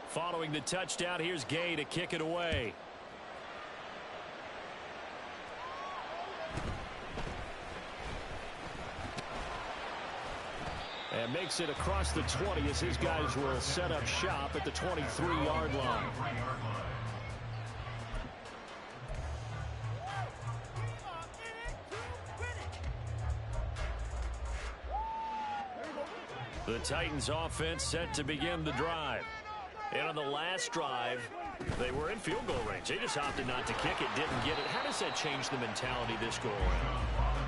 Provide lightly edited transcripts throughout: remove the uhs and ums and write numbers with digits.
Following the touchdown, here's Gay to kick it away. And makes it across the 20 as his guys will set up shop at the 23-yard line. The Titans offense set to begin the drive. And on the last drive, they were in field goal range. They just opted not to kick it, didn't get it. How does that change the mentality this go around?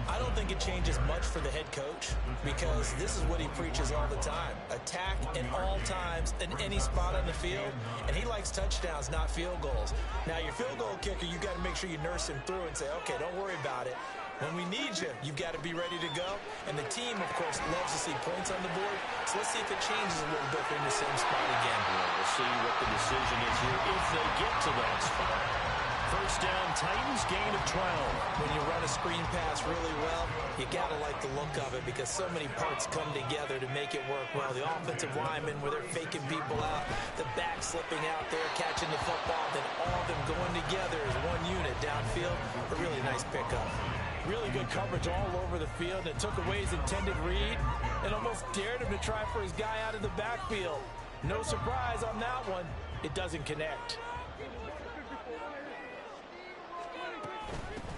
I don't think it changes much for the head coach because this is what he preaches all the time. Attack at all times in any spot on the field, and he likes touchdowns, not field goals. Now, your field goal kicker, you've got to make sure you nurse him through and say, okay, don't worry about it. When we need you, you've got to be ready to go. And the team, of course, loves to see points on the board. So let's see if it changes a little bit in the same spot again. We'll see what the decision is here if they get to that spot. First down, Titans, gain of 12. When you run a screen pass really well, you got to like the look of it because so many parts come together to make it work well. The offensive linemen, where they're faking people out, the back slipping out there, catching the football, then all of them going together as one unit downfield. A really nice pickup. Really good coverage all over the field. It took away his intended read and almost dared him to try for his guy out of the backfield. No surprise on that one. It doesn't connect.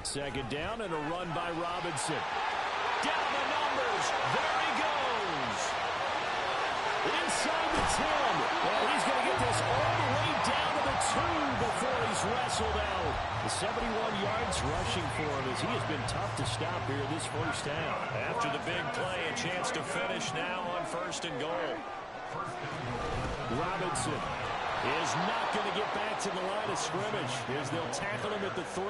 Second down and a run by Robinson. Down the numbers. There he goes. Inside the 10. And he's going to get this all the way down to the 2 before he's wrestled out. The 71 yards rushing for him as he has been tough to stop here this first down. After the big play, a chance to finish now on first and goal. Robinson is not going to get back to the line of scrimmage as they'll tackle him at the 3.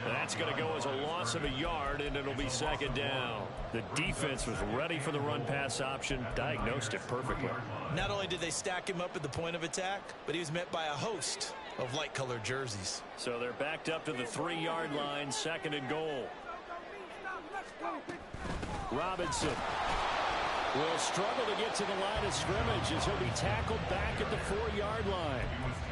That's going to go as a loss of a yard, and it'll be second down. The defense was ready for the run-pass option, diagnosed it perfectly. Not only did they stack him up at the point of attack, but he was met by a host of light-colored jerseys. So they're backed up to the 3-yard line, second and goal. Robinson will struggle to get to the line of scrimmage as he'll be tackled back at the 4-yard line.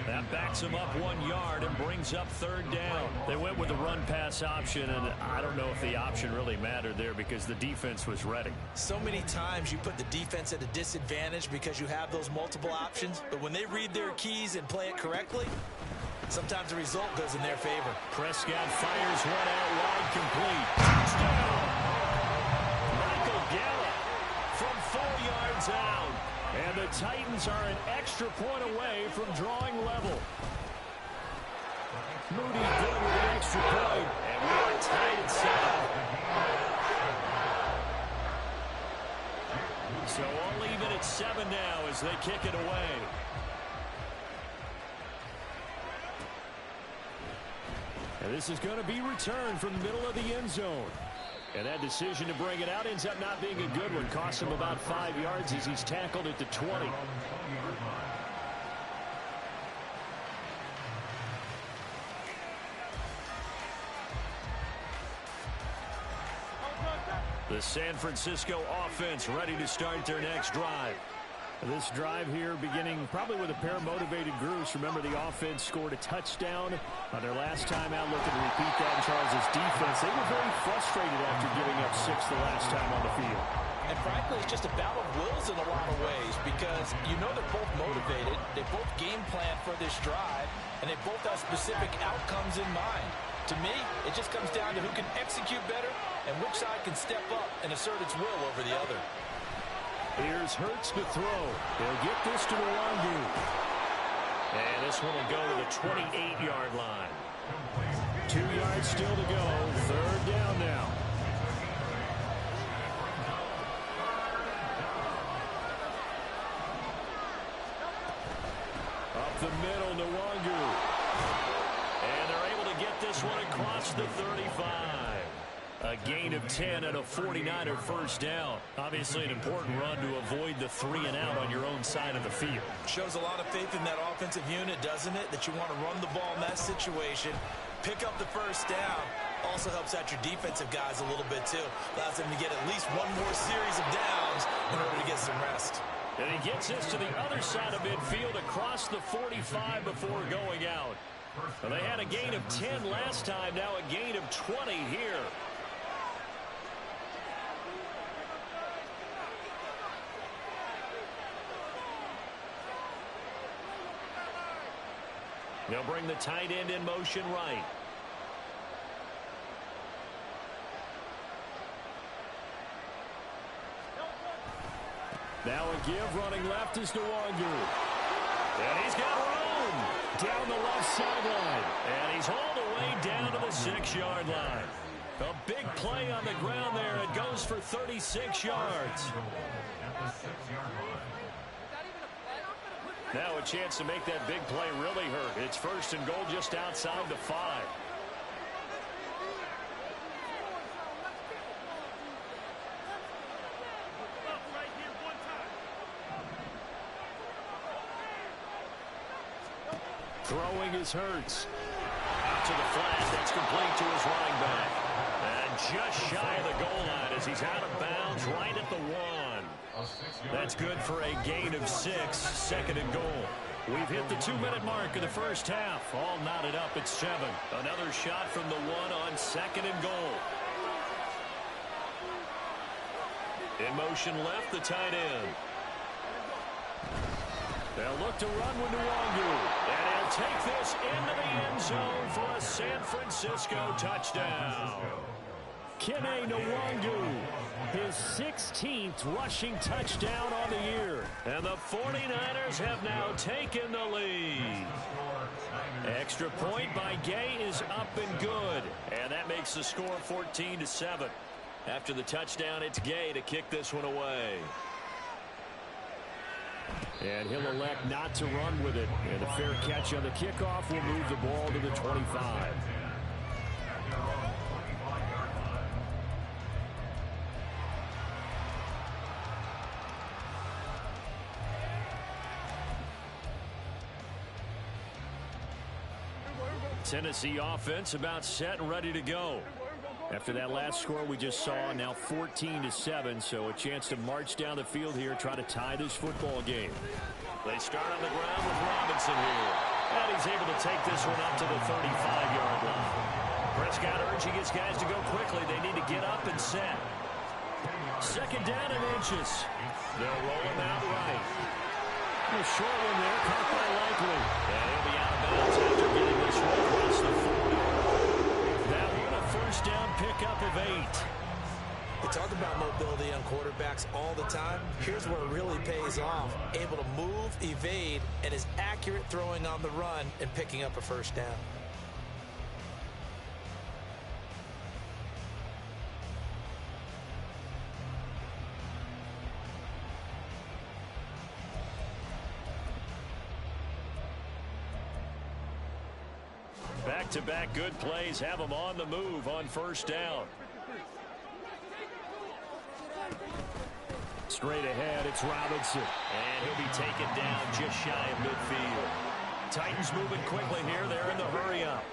That backs him up 1 yard and brings up third down. They went with the run-pass option, and I don't know if the option really mattered there because the defense was ready. So many times you put the defense at a disadvantage because you have those multiple options, but when they read their keys and play it correctly, sometimes the result goes in their favor. Prescott fires one out wide, complete. Touchdown! Michael Gallup from 4 yards out. And the Titans are an extra point away from drawing level. Moody good with an extra point. And we are tied at 7. So all even at 7 now as they kick it away. And this is going to be returned from the middle of the end zone. And that decision to bring it out ends up not being a good one. Cost him about 5 yards as he's tackled at the 20. The San Francisco offense ready to start their next drive. This drive here beginning probably with a pair of motivated groups. Remember, the offense scored a touchdown on their last time out. Looking to repeat that in Charles' defense. They were very frustrated after giving up 6 the last time on the field. And frankly, it's just a battle of wills in a lot of ways because you know they're both motivated. They both game plan for this drive, and they both have specific outcomes in mind. To me, it just comes down to who can execute better and which side can step up and assert its will over the other. Here's Hurts to throw. They'll get this to Nwangu. And this one will go to the 28-yard line. 2 yards still to go. Third down now. Up the middle, Nwangu. And they're able to get this one across the 35. A gain of 10 and a 49er first down. Obviously an important run to avoid the 3-and-out on your own side of the field. Shows a lot of faith in that offensive unit, doesn't it? That you want to run the ball in that situation, pick up the first down. Also helps out your defensive guys a little bit, too. Allows them to get at least one more series of downs in order to get some rest. And he gets this to the other side of midfield across the 45 before going out. Well, they had a gain of 10 last time, now a gain of 20 here. They'll bring the tight end in motion right. Now a give running left is Nwangu. And he's got room down the left sideline. And he's all the way down to the 6-yard line. A big play on the ground there. It goes for 36 yards. Now a chance to make that big play really hurt. It's first and goal just outside the 5. Throwing is Hurts. Out to the flat. That's complete to his running back. And just shy of the goal line as he's out of bounds right at the 1. That's good for a gain of 6, second and goal. We've hit the 2-minute mark of the first half. All knotted up at 7. Another shot from the 1 on second and goal. In motion left, the tight end. They'll look to run with Nwangu. And he'll take this into the end zone for a San Francisco touchdown. Kene Nwangu, his 16th rushing touchdown on the year. And the 49ers have now taken the lead. Extra point by Gay is up and good. And that makes the score 14-7. After the touchdown, it's Gay to kick this one away. And he'll elect not to run with it. And a fair catch on the kickoff will move the ball to the 25. Tennessee offense about set and ready to go. After that last score we just saw, now 14-7, so a chance to march down the field here, try to tie this football game. They start on the ground with Robinson here. And he's able to take this one up to the 35-yard line. Prescott urging his guys to go quickly. They need to get up and set. Second down and inches. They'll roll him out right. A short one there, caught by Likely. And he'll be out of bounds after getting this one across the 40. That one a first down pickup of 8. We talk about mobility on quarterbacks all the time. Here's where it really pays off. Able to move, evade, and is accurate throwing on the run and picking up a first down. Back-to-back good plays have them on the move on first down. Straight ahead, it's Robinson. And he'll be taken down just shy of midfield. Titans moving quickly here. They're in the hurry up.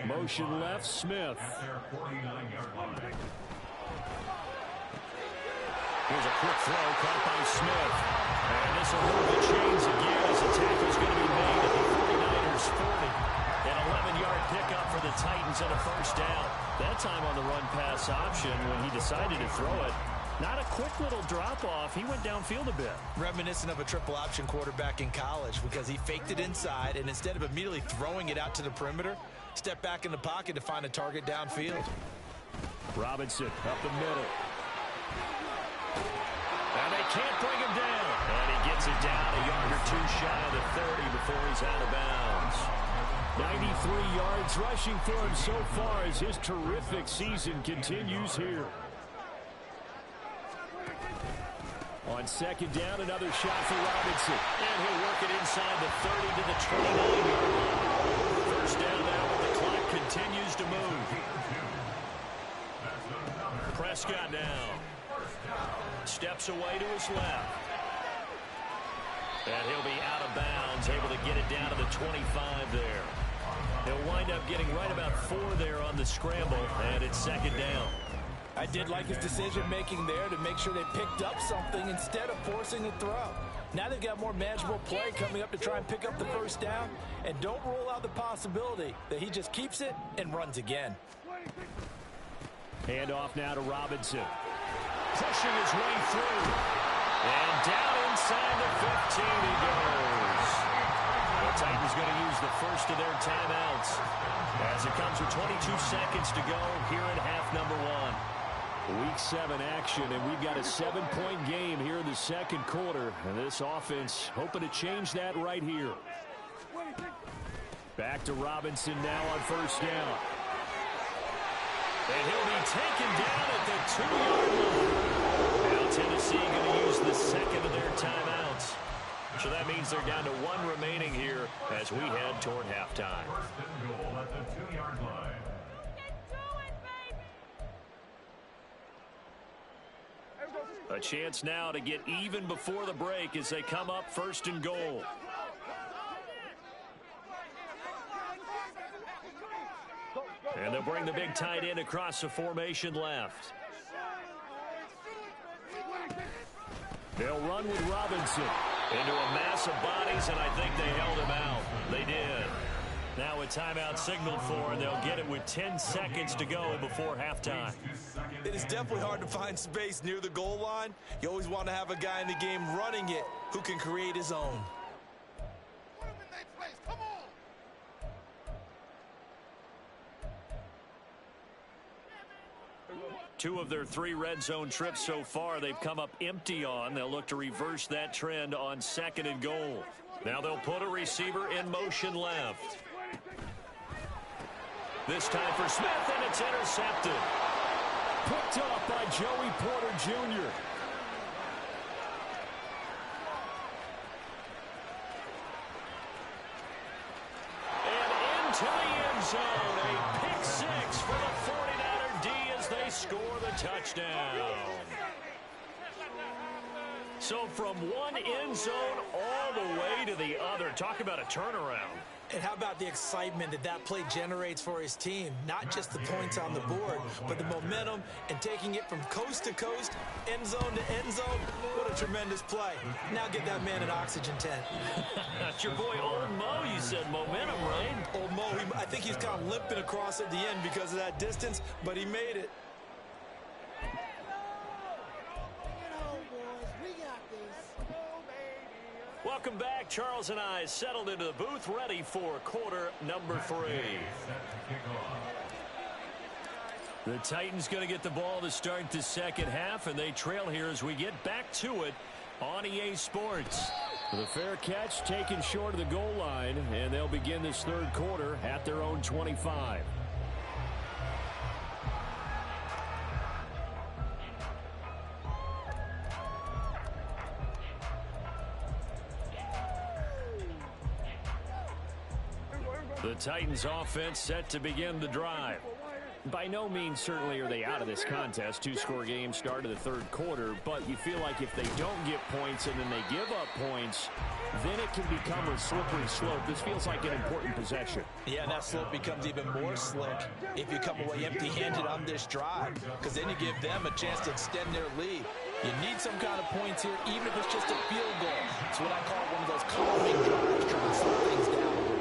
Motion left, Smith. Here's a quick throw caught by Smith. And this will move the chains again as the tackle's going to be made at the 49ers 40. An 11-yard pickup for the Titans and a first down. That time on the run-pass option when he decided to throw it. Not a quick little drop-off. He went downfield a bit. Reminiscent of a triple option quarterback in college because he faked it inside and instead of immediately throwing it out to the perimeter, stepped back in the pocket to find a target downfield. Robinson up the middle. And they can't bring him down. And he gets it down a yard or two shy of the 30 before he's out of bounds. 93 yards rushing for him so far as his terrific season continues here. On second down, another shot for Robinson. And he'll work it inside the 30 to the 29-yard line. First down now with the clock continues to move. Prescott now. Steps away to his left. And he'll be out of bounds, able to get it down to the 25 there. He'll wind up getting right about 4 there on the scramble, and it's second down. I did like his decision-making there to make sure they picked up something instead of forcing a throw. Now they've got more manageable play coming up to try and pick up the first down, and don't rule out the possibility that he just keeps it and runs again. Handoff now to Robinson. Pushing his way through. And down inside the 15 he goes. The Titans going to use the first of their timeouts as it comes with 22 seconds to go here in half number 1. Week 7 action, and we've got a 7-point game here in the second quarter. And this offense hoping to change that right here. Back to Robinson now on first down. And he'll be taken down at the 2-yard line. Now Tennessee going to use the second of their timeouts. So that means they're down to 1 remaining here as we head toward halftime. A chance now to get even before the break as they come up first and goal. And they'll bring the big tight end across the formation left. They'll run with Robinson into a mass of bodies, and I think they held him out. They did. Now a timeout signaled for, and they'll get it with 10 seconds to go before halftime. It is definitely hard to find space near the goal line. You always want to have a guy in the game running it who can create his own. Two of their 3 red zone trips so far they've come up empty on. They'll look to reverse that trend on second and goal. Now they'll put a receiver in motion left. This time for Smith, and it's intercepted. Picked up by Joey Porter Jr. And into the end zone. A pick 6 for the 49er D as they score the touchdown. So from one end zone all the way to the other. Talk about a turnaround. And how about the excitement that play generates for his team? Not just the points on the board, but the momentum and taking it from coast to coast, end zone to end zone. What a tremendous play. Now get that man an oxygen tent. That's your boy Old Mo. You said momentum, right? Old Mo, I think he's kind of limping across at the end because of that distance, but he made it. Welcome back. Charles and I settled into the booth, ready for quarter number 3. The Titans going to get the ball to start the second half, and they trail here as we get back to it on EA Sports. The fair catch taken short of the goal line, and they'll begin this third quarter at their own 25. The Titans offense set to begin the drive. By no means certainly are they out of this contest. 2-score game start of the third quarter, but you feel like if they don't get points and then they give up points, then it can become a slippery slope. This feels like an important possession. Yeah, and that slope becomes even more slick if you come away empty-handed on this drive, because then you give them a chance to extend their lead. You need some kind of points here, even if it's just a field goal. It's what I call one of those calming drives, trying to slow things down a little bit.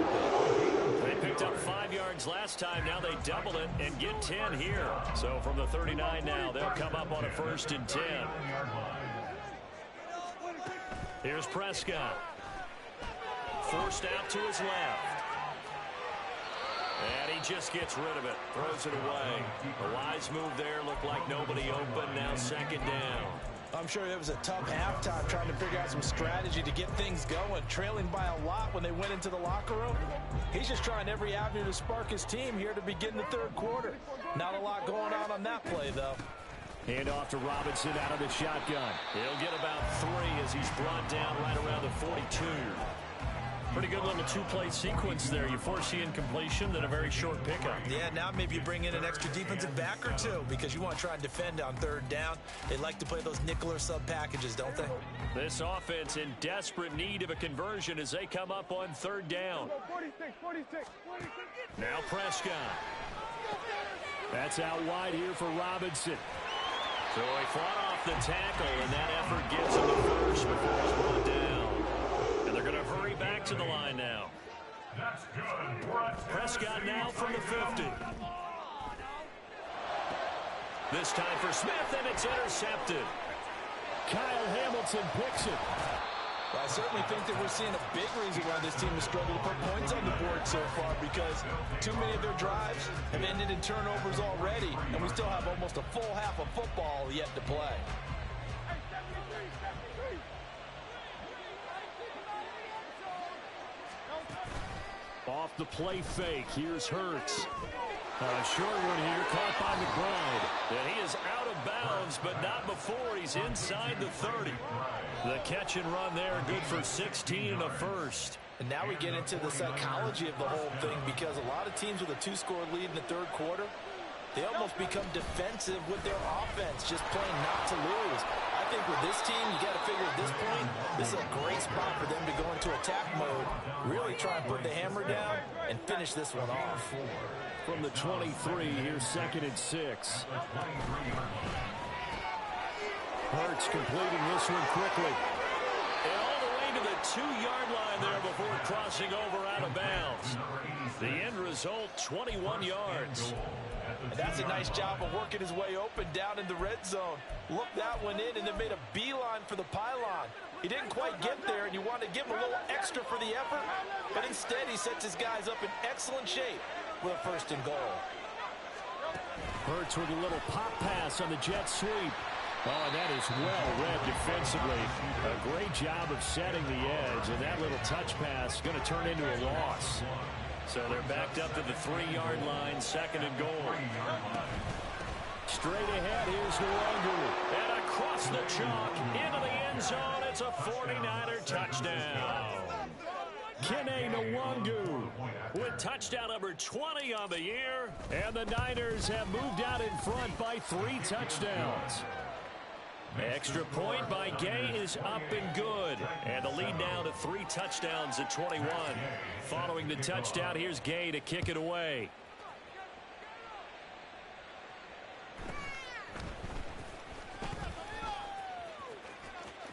Picked up 5 yards last time. Now they double it and get 10 here. So from the 39 now, they'll come up on a 1st and 10. Here's Prescott. Forced out to his left. And he just gets rid of it. Throws it away. A wise move there. Looked like nobody open. Now second down. I'm sure it was a tough halftime trying to figure out some strategy to get things going, trailing by a lot when they went into the locker room. He's just trying every avenue to spark his team here to begin the third quarter. Not a lot going on that play, though. Hand off to Robinson out of the shotgun. He'll get about 3 as he's brought down right around the 42. Pretty good little two-play sequence there. You force the incompletion, then a very short pickup. Yeah, now maybe you bring in an extra defensive back or two because you want to try and defend on third down. They like to play those nickel or sub packages, don't they? This offense in desperate need of a conversion as they come up on third down. 46. Now Prescott. That's out wide here for Robinson. So he fought off the tackle, and that effort gives him the first before he's brought down. And they're going to hurry back to the line now. Prescott now from the 50. This time for Smith, and it's intercepted. Kyle Hamilton picks it. Well, I certainly think that we're seeing a big reason why this team has struggled to put points on the board so far, because too many of their drives have ended in turnovers already, and we still have almost a full half of football yet to play. Off the play fake, here's Hurts. A short one here, caught by McBride. And he is out of bounds, but not before he's inside the 30. The catch and run there, good for 16 and a first. And now we get into the psychology of the whole thing, because a lot of teams with a two-score lead in the third quarter, they almost become defensive with their offense, just playing not to lose. I think with this team, you got to figure at this point, this is a great spot for them to go into attack mode, really try and put the hammer down and finish this one off. From the 23, here's 2nd and 6. Hurts completing this one quickly. And all the way to the 2-yard line there before crossing over out of bounds. The end result, 21 yards. And that's a nice job of working his way open down in the red zone. Looked that one in and then made a beeline for the pylon. He didn't quite get there, and you wanted to give him a little extra for the effort, but instead he sets his guys up in excellent shape with a 1st and goal. Hurts with a little pop pass on the jet sweep. Oh, and that is well read defensively. A great job of setting the edge, and that little touch pass going to turn into a loss. So they're backed up to the 3-yard line, 2nd and goal. Straight ahead, here's Nwangu. And across the chalk, into the end zone, it's a 49er touchdown. Kene Nwangu with touchdown number 20 on the year. And the Niners have moved out in front by 3 touchdowns. Extra point by Gay is up and good. And the lead now to 3 touchdowns at 21. Following the touchdown, here's Gay to kick it away.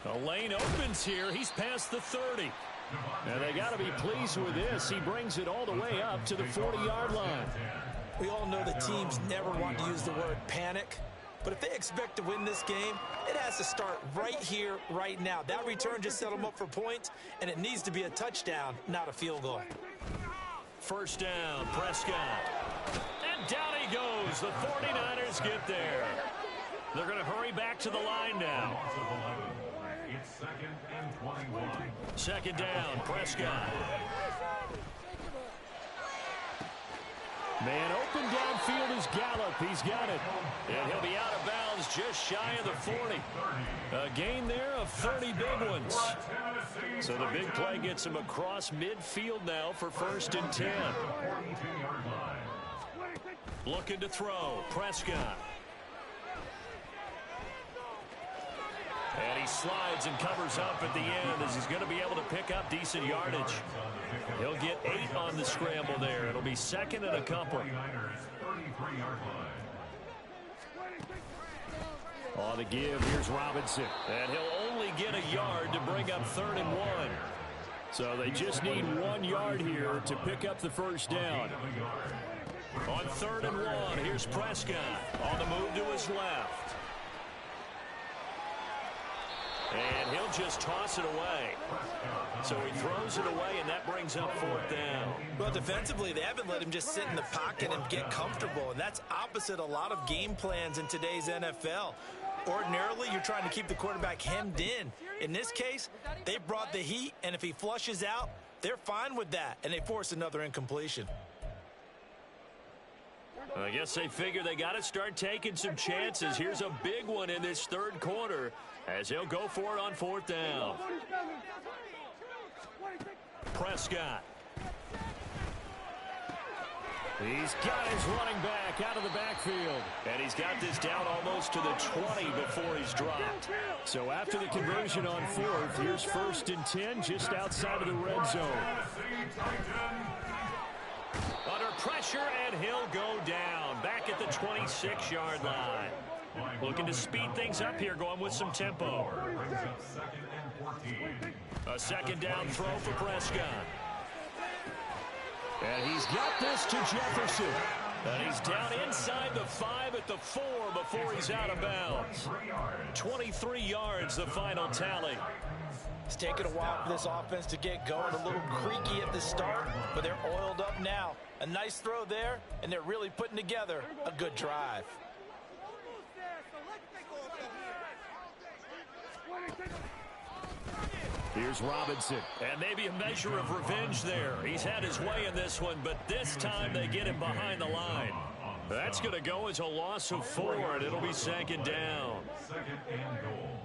The lane opens here. He's past the 30. And they got to be pleased with this. He brings it all the way up to the 40-yard line. We all know that teams never want to use the word panic. But if they expect to win this game, it has to start right here, right now. That return just set them up for points, and it needs to be a touchdown, not a field goal. 1st down, Prescott. And down he goes. The 49ers get there. They're going to hurry back to the line now. It's 2nd and 21. 2nd down, Prescott. Man open downfield is Gallup. He's got it. And he'll be out of bounds just shy of the 40. A gain there of 30 big ones. So the big play gets him across midfield now for 1st and 10. Looking to throw. Prescott. And he slides and covers up at the end as he's going to be able to pick up decent yardage. He'll get 8 on the scramble there. It'll be 2nd and a couple. On the give, here's Robinson. And he'll only get a yard to bring up 3rd and 1. So they just need 1 yard here to pick up the 1st down. On 3rd and 1, here's Prescott. On the move to his left. And he'll just toss it away. So he throws it away, and that brings up 4th down. Well, defensively, they haven't let him just sit in the pocket and get comfortable, and that's opposite a lot of game plans in today's NFL. Ordinarily, you're trying to keep the quarterback hemmed in. In this case, they brought the heat, and if he flushes out, they're fine with that, and they force another incompletion. I guess they figure they got to start taking some chances. Here's a big one in this 3rd quarter as he'll go for it on 4th down. Prescott. He's got his running back out of the backfield. And he's got this down almost to the 20 before he's dropped. So after the conversion on fourth, here's 1st and 10 just outside of the red zone. Under pressure, and he'll go down back at the 26-yard line. Looking to speed things up here, going with some tempo. A 2nd down throw for Prescott. And he's got this to Jefferson. And he's down inside the 5 at the 4 before he's out of bounds. 23 yards, the final tally. It's taken a while for this offense to get going. A little creaky at the start, but they're oiled up now. A nice throw there, and they're really putting together a good drive. Here's Robinson, and maybe a measure of revenge there. He's had his way in this one, but this time they get him behind the line. That's going to go as a loss of 4, and it'll be 2nd down. 2nd and goal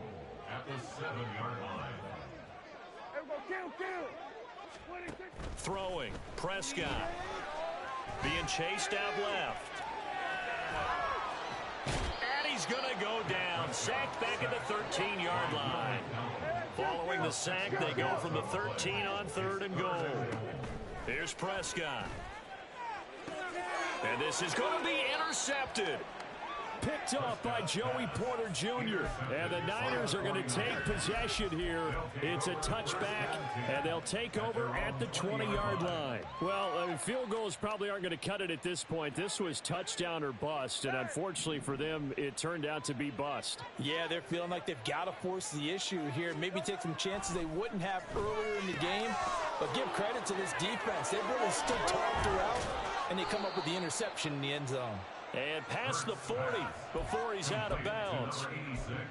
at the 7-yard line. Throwing, Prescott. Being chased out left. And he's going to go down. Sacked back at the 13-yard line. Following the sack, they go from the 13 on 3rd and goal. Here's Prescott. And this is going to be intercepted. Picked off by Joey Porter Jr. And the Niners are going to take possession here. It's a touchback, and they'll take over at the 20-yard line. Well, field goals probably aren't going to cut it at this point. This was touchdown or bust, and unfortunately for them, it turned out to be bust. Yeah, they're feeling like they've got to force the issue here. Maybe take some chances they wouldn't have earlier in the game. But give credit to this defense. They've really stood tall throughout, and they come up with the interception in the end zone. And past the 40 before he's out of bounds.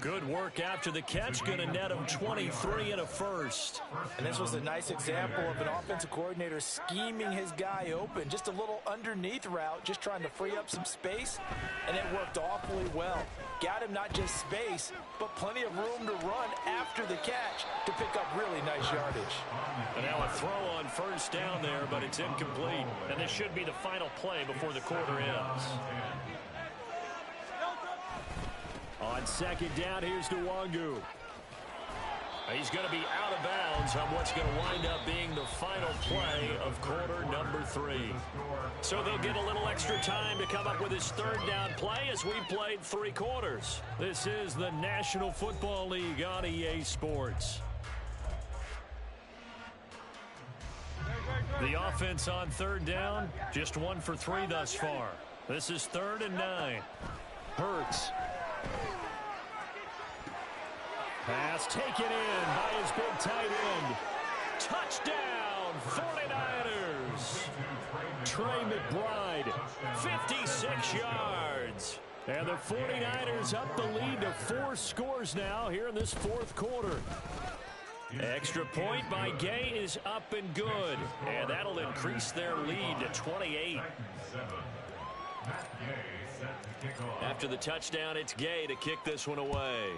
Good work after the catch. Going to net him 23 and a first. And this was a nice example of an offensive coordinator scheming his guy open. Just a little underneath route, just trying to free up some space. And it worked awfully well. Got him not just space, but plenty of room to run after the catch to pick up really nice yardage. And now a throw on 1st down there, but it's incomplete. And this should be the final play before the quarter ends. On 2nd down, here's Nwangu. He's going to be out of bounds on what's going to wind up being the final play of quarter number 3. So they'll get a little extra time to come up with his 3rd down play as we played 3 quarters. This is the National Football League on EA Sports. The offense on 3rd down, just 1 for 3 thus far. This is 3rd and 9. Hurts. Pass taken in by his big tight end. Touchdown, 49ers. Trey McBride, 56 yards. And the 49ers up the lead to 4 scores now here in this 4th quarter. Extra point by Gay is up and good. And that'll increase their lead to 28. After the touchdown, it's Gay to kick this one away.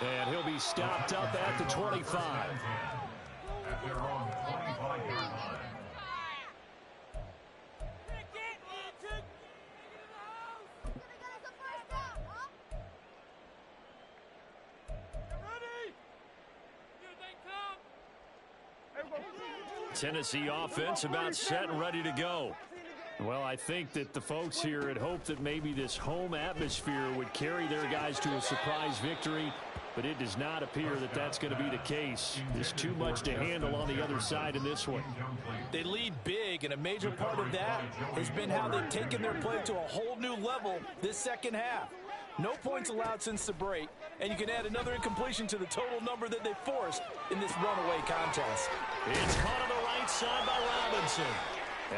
And he'll be stopped up at the 25. At their own 25-yard line. Tennessee offense about set and ready to go. Well, I think that the folks here had hoped that maybe this home atmosphere would carry their guys to a surprise victory, but it does not appear that that's going to be the case. There's too much to handle on the other side in this one. They lead big, and a major part of that has been how they've taken their play to a whole new level this second half. No points allowed since the break, and you can add another incompletion to the total number that they forced in this runaway contest. It's caught on the right side by Robinson.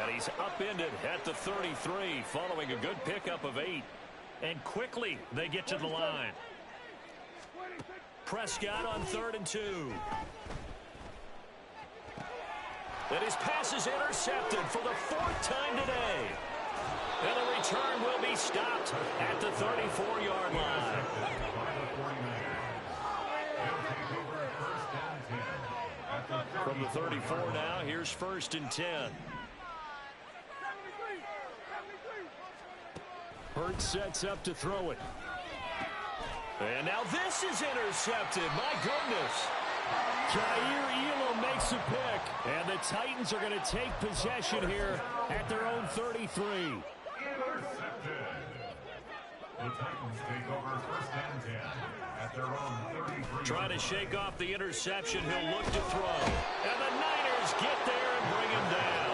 And he's upended at the 33 following a good pickup of 8. And quickly they get to the line. Prescott on 3rd and 2. And his pass is intercepted for the 4th time today. And the return will be stopped at the 34-yard line. From the 34 now, here's 1st and 10. Hurts sets up to throw it. And now this is intercepted. My goodness. Jair Elam makes a pick. And the Titans are going to take possession here at their own 33. Intercepted. The Titans take over 1st and 10 at their own 33. Trying to shake off the interception. He'll look to throw. And the Niners get there and bring him down.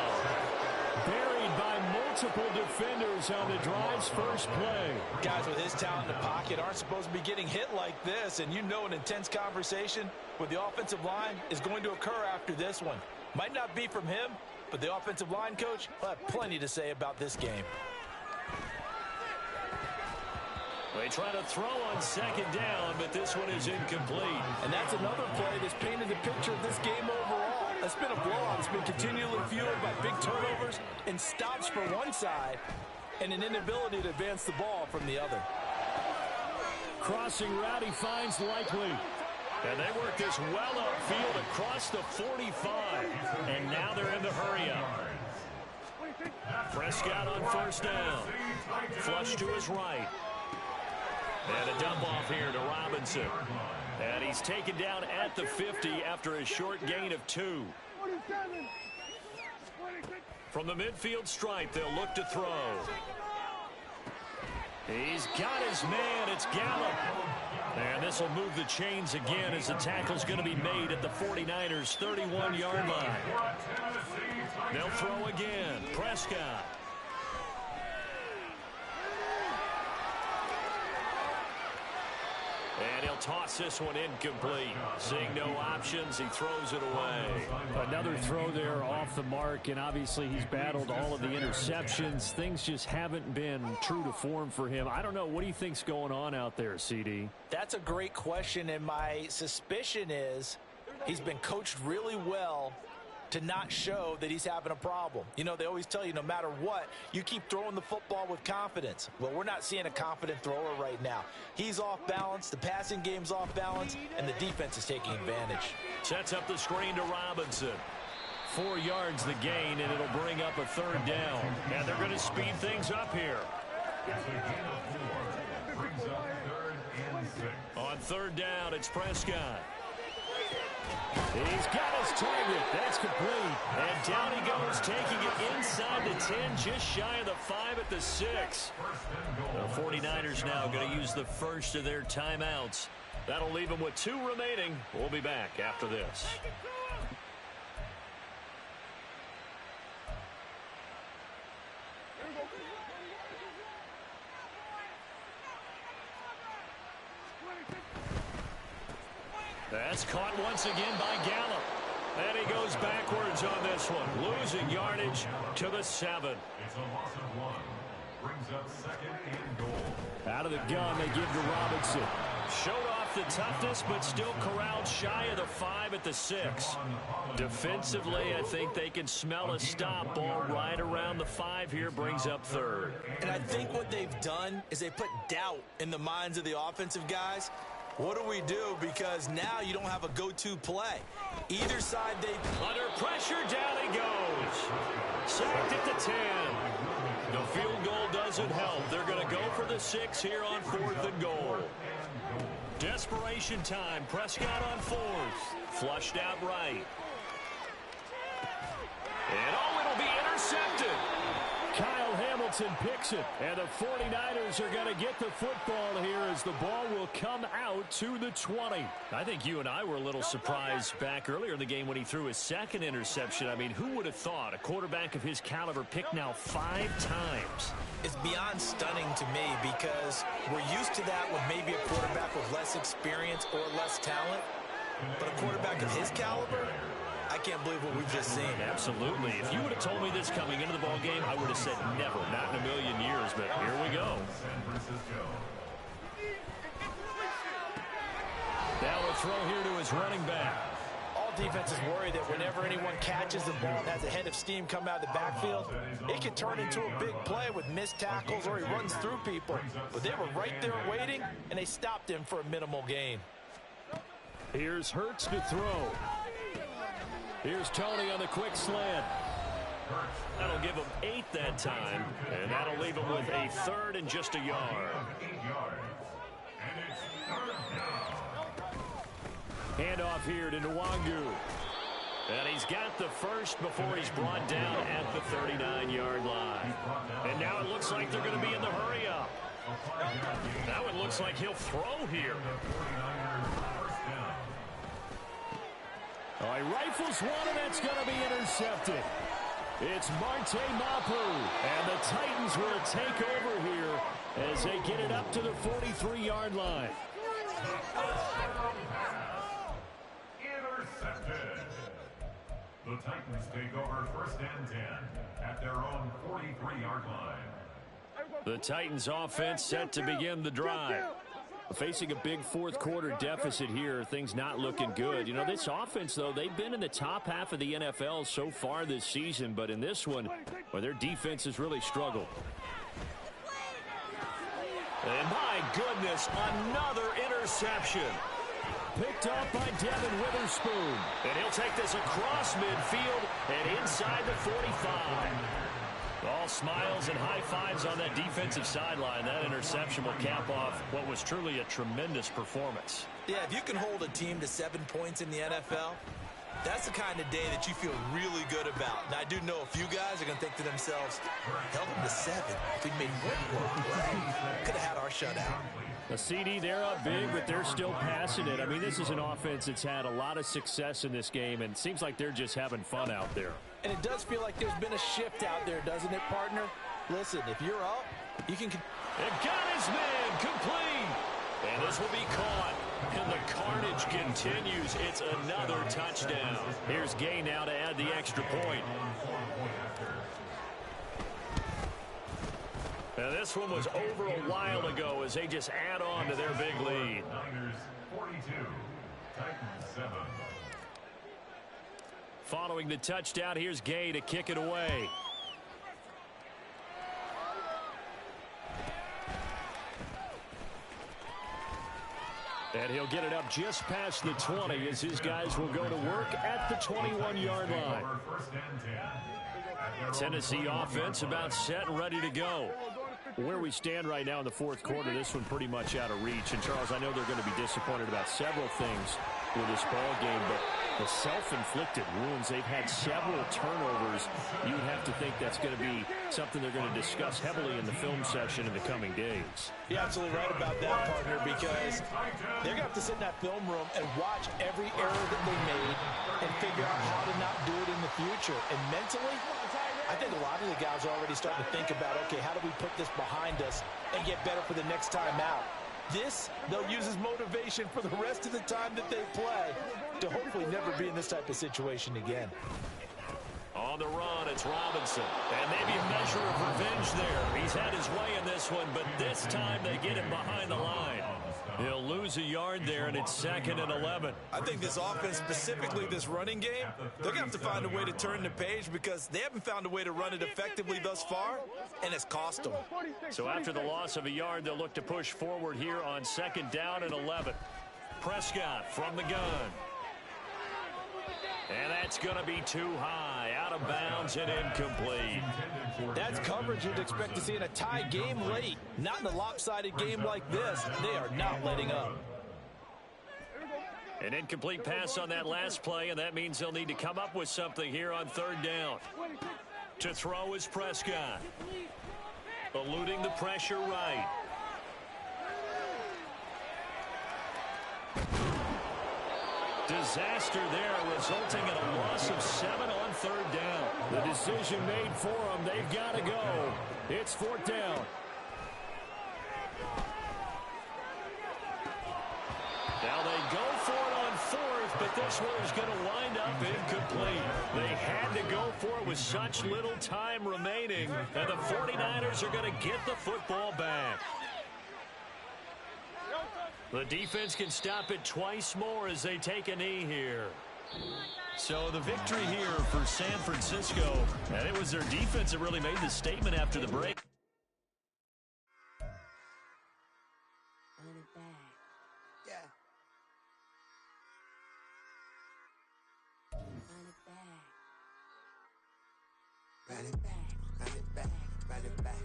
Buried by multiple defenders on the drive's first play. Guys with his talent in the pocket aren't supposed to be getting hit like this, and you know an intense conversation with the offensive line is going to occur after this one. Might not be from him, but the offensive line coach will have plenty to say about this game. They try to throw on 2nd down, but this one is incomplete. And that's another play that's painted the picture of this game overall. It's been a blowout. It's been continually fueled by big turnovers and stops for one side and an inability to advance the ball from the other. Crossing route, he finds Likely. And they work this well upfield across the 45. And now they're in the hurry-up. Prescott on 1st down. Flush to his right. And a dump off here to Robinson. And he's taken down at the 50 after a short gain of 2. From the midfield stripe, they'll look to throw. He's got his man. It's Gallup. And this will move the chains again as the tackle's going to be made at the 49ers' 31-yard line. They'll throw again. Prescott. And he'll toss this one incomplete. Seeing no options, he throws it away. Another throw there off the mark, and obviously he's battled all of the interceptions. Things just haven't been true to form for him. I don't know. What do you think's going on out there, CD? That's a great question, and my suspicion is he's been coached really well to not show that he's having a problem. You know, they always tell you no matter what, you keep throwing the football with confidence. Well, we're not seeing a confident thrower right now. He's off balance, the passing game's off balance, and the defense is taking advantage. Sets up the screen to Robinson. 4 yards the gain, and it'll bring up a 3rd down. And they're going to speed things up here. On 3rd down, it's Prescott. He's got his target. That's complete. And down he goes, taking it inside the 10, just shy of the 5 at the 6. The 49ers now going to use the first of their timeouts. That'll leave them with 2 remaining. We'll be back after this. That's caught once again by Gallup. And he goes backwards on this one. Losing yardage to the 7. It's a loss of 1. Brings up 2nd and goal. Out of the gun, they give to Robinson. Showed off the toughness, but still corralled shy of the 5 at the 6. Defensively, I think they can smell a stop. Ball right around the 5 here, brings up 3rd. And I think what they've done is they put doubt in the minds of the offensive guys. What do we do? Because now you don't have a go-to play. Either side, they... Under pressure, down he goes. Sacked at the 10. The field goal doesn't help. They're going to go for the 6 here on 4th and goal. Desperation time. Prescott on 4th. Flushed out right. And it'll be intercepted. Kyle Hamilton picks it, and the 49ers are going to get the football here as the ball will come out to the 20. I think you and I were a little surprised back earlier in the game when he threw his 2nd interception. I mean, who would have thought a quarterback of his caliber picked now 5 times? It's beyond stunning to me because we're used to that with maybe a quarterback with less experience or less talent. But a quarterback of his caliber, I can't believe what we've just seen. Absolutely. If you would have told me this coming into the ball game, I would have said never, not in a million years, but here we go. San Francisco. Now a throw here to his running back. All defenses worry that whenever anyone catches the ball and has a head of steam come out of the backfield, it can turn into a big play with missed tackles or he runs through people. But they were right there waiting, and they stopped him for a minimal gain. Here's Hurts to throw. Here's Tony on the quick slant. That'll give him 8 that time, and that'll leave him with a 3rd and just a yard. Handoff here to Nwangu. And he's got the first before he's brought down at the 39-yard line. And now it looks like they're going to be in the hurry-up. Now it looks like he'll throw here. Oh, he rifles one, and that's going to be intercepted. It's Marte Mapu, and the Titans will take over here as they get it up to the 43-yard line. Intercepted. The Titans take over 1st and 10 at their own 43-yard line. The Titans offense set to begin the drive. Facing a big fourth-quarter deficit here, things not looking good. You know, this offense, though, they've been in the top half of the NFL so far this season, but in this one, well, their defense has really struggled. And my goodness, another interception. Picked up by Devin Witherspoon. And he'll take this across midfield and inside the 45. All smiles and high fives on that defensive sideline. That interception will cap off what was truly a tremendous performance. Yeah, if you can hold a team to 7 points in the NFL, that's the kind of day that you feel really good about. And I do know a few guys are going to think to themselves, held them to 7. If we made one more play, could have had our shutout. The CD, they're up big, but they're still passing it. I mean, this is an offense that's had a lot of success in this game, and it seems like they're just having fun out there. And it does feel like there's been a shift out there, doesn't it, partner? Listen, if you're up, you can... And got his man complete. And this will be caught. And the carnage continues. It's another touchdown. Here's Gay now to add the extra point. And this one was over a while ago as they just add on to their big lead. Niners 42, Titans 7. Following the touchdown, here's Gay to kick it away. And he'll get it up just past the 20 as his guys will go to work at the 21-yard line. Tennessee offense about set and ready to go. Where we stand right now in the fourth quarter, this one pretty much out of reach. And, Charles, I know they're going to be disappointed about several things with this ball game, but the self-inflicted wounds, they've had several turnovers. You'd have to think that's going to be something they're going to discuss heavily in the film session in the coming days. You're absolutely right about that, partner, because they're going to have to sit in that film room and watch every error that they made and figure out how to not do it in the future. And mentally, I think a lot of the guys are already starting to think about, okay, how do we put this behind us and get better for the next time out? This, they'll use as motivation for the rest of the time that they play to hopefully never be in this type of situation again. On the run, it's Robinson. And maybe a measure of revenge there. He's had his way in this one, but this time they get him behind the line. He'll lose a yard there, and it's 2nd and 11. I think this offense, specifically this running game, they're going to have to find a way to turn the page because they haven't found a way to run it effectively thus far, and it's cost them. So after the loss of a yard, they'll look to push forward here on 2nd down and 11. Prescott from the gun. And that's going to be too high, out of bounds and incomplete. That's coverage you'd expect to see in a tie game late. Not in a lopsided game like this. They are not letting up. An incomplete pass on that last play, and that means they'll need to come up with something here on 3rd down. To throw is Prescott. Eluding the pressure right. Disaster there, resulting in a loss of 7 on 3rd down. The decision made for them. They've got to go. It's 4th down. Now they go for it on 4th, but this one is going to wind up incomplete. They had to go for it with such little time remaining, and the 49ers are going to get the football back. The defense can stop it twice more as they take a knee here. So the victory here for San Francisco, and it was their defense that really made the statement after the break. Run it back, run it back, run it back,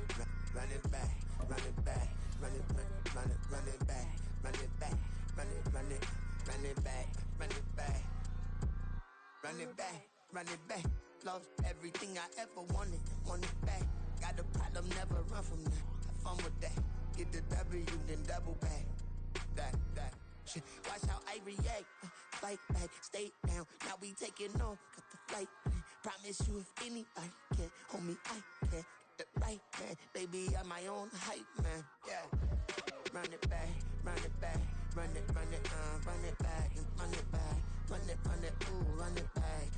run it back, run it back, run it back, run it back, run it back, run it back, run it back, run it back. Lost everything I ever wanted it back. Got a problem, never run from that. Have fun with that. Get the W, then double back. That shit. Watch how I react. Fight back, stay down. Now we taking off. Got the flight. Promise you, if anybody can hold me, I can. Get the right man, baby, I'm my own hype man. Yeah. Run it back, run it back, run it back, and run it back, run it, ooh, run it back.